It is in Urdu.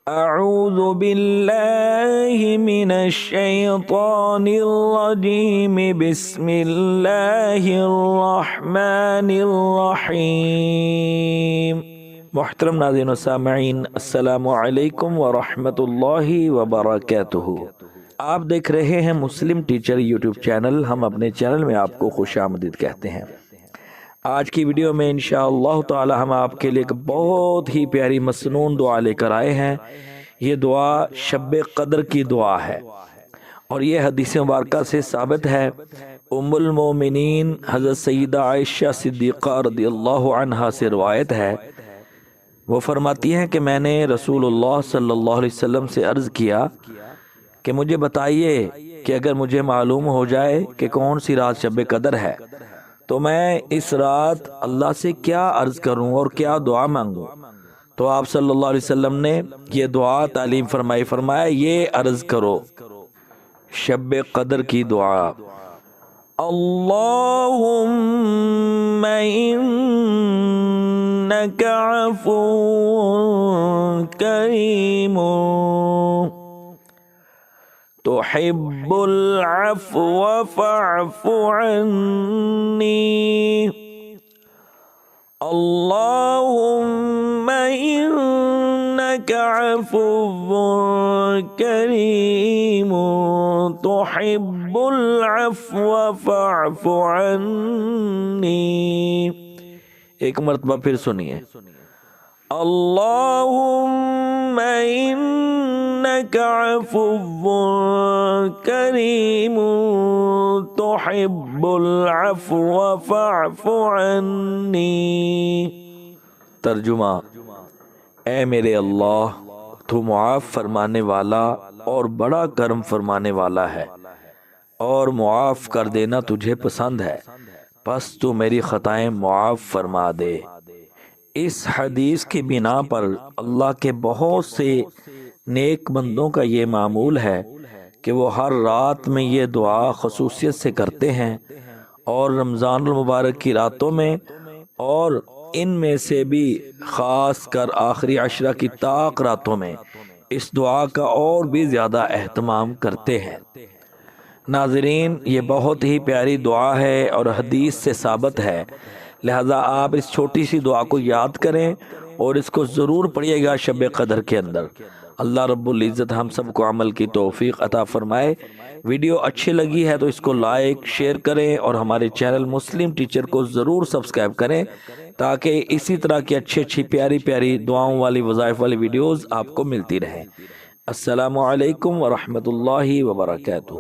اعوذ باللہ من الشیطان الرجیم بسم اللہ الرحمن الرحیم۔ محترم ناظرین و سامعین، السلام علیکم ورحمۃ اللہ وبرکاتہ۔ آپ دیکھ رہے ہیں مسلم ٹیچر یوٹیوب چینل۔ ہم اپنے چینل میں آپ کو خوش آمدید کہتے ہیں۔ آج کی ویڈیو میں انشاءاللہ تعالی ہم آپ کے لیے ایک بہت ہی پیاری مسنون دعا لے کر آئے ہیں۔ یہ دعا شب قدر کی دعا ہے اور یہ حدیث مبارکہ سے ثابت ہے۔ ام المومنین حضرت سیدہ عائشہ صدیقہ رضی اللہ عنہا سے روایت ہے، وہ فرماتی ہیں کہ میں نے رسول اللہ صلی اللہ علیہ وسلم سے عرض کیا کہ مجھے بتائیے کہ اگر مجھے معلوم ہو جائے کہ کون سی رات شب قدر ہے تو میں اس رات اللہ سے کیا عرض کروں اور کیا دعا مانگوں؟ تو آپ صلی اللہ علیہ وسلم نے یہ دعا تعلیم فرمایا یہ عرض کرو شب قدر کی دعا: اللہم انک عفو کریم تحب العفو فاعف عنی، اللہم انک عفو کریم تحب العفو فاعف عنی۔ ایک مرتبہ پھر سنیے: اللہم انک عفو کریم تحب العفو فاعف عنی۔ ترجمہ: اے میرے اللہ، تو معاف فرمانے والا اور بڑا کرم فرمانے والا ہے اور معاف کر دینا تجھے پسند ہے، پس تو میری خطائیں معاف فرما دے۔ اس حدیث کی بنا پر اللہ کے بہت سے نیک بندوں کا یہ معمول ہے کہ وہ ہر رات میں یہ دعا خصوصیت سے کرتے ہیں، اور رمضان المبارک کی راتوں میں اور ان میں سے بھی خاص کر آخری عشرہ کی طاق راتوں میں اس دعا کا اور بھی زیادہ اہتمام کرتے ہیں۔ ناظرین، یہ بہت ہی پیاری دعا ہے اور حدیث سے ثابت ہے، لہذا آپ اس چھوٹی سی دعا کو یاد کریں اور اس کو ضرور پڑھیے گا شب قدر کے اندر۔ اللہ رب العزت ہم سب کو عمل کی توفیق عطا فرمائے۔ ویڈیو اچھی لگی ہے تو اس کو لائک شیئر کریں اور ہمارے چینل مسلم ٹیچر کو ضرور سبسکرائب کریں تاکہ اسی طرح کی اچھی پیاری پیاری دعاؤں والی وظائف والی ویڈیوز آپ کو ملتی رہیں۔ السلام علیکم ورحمۃ اللہ وبرکاتہ۔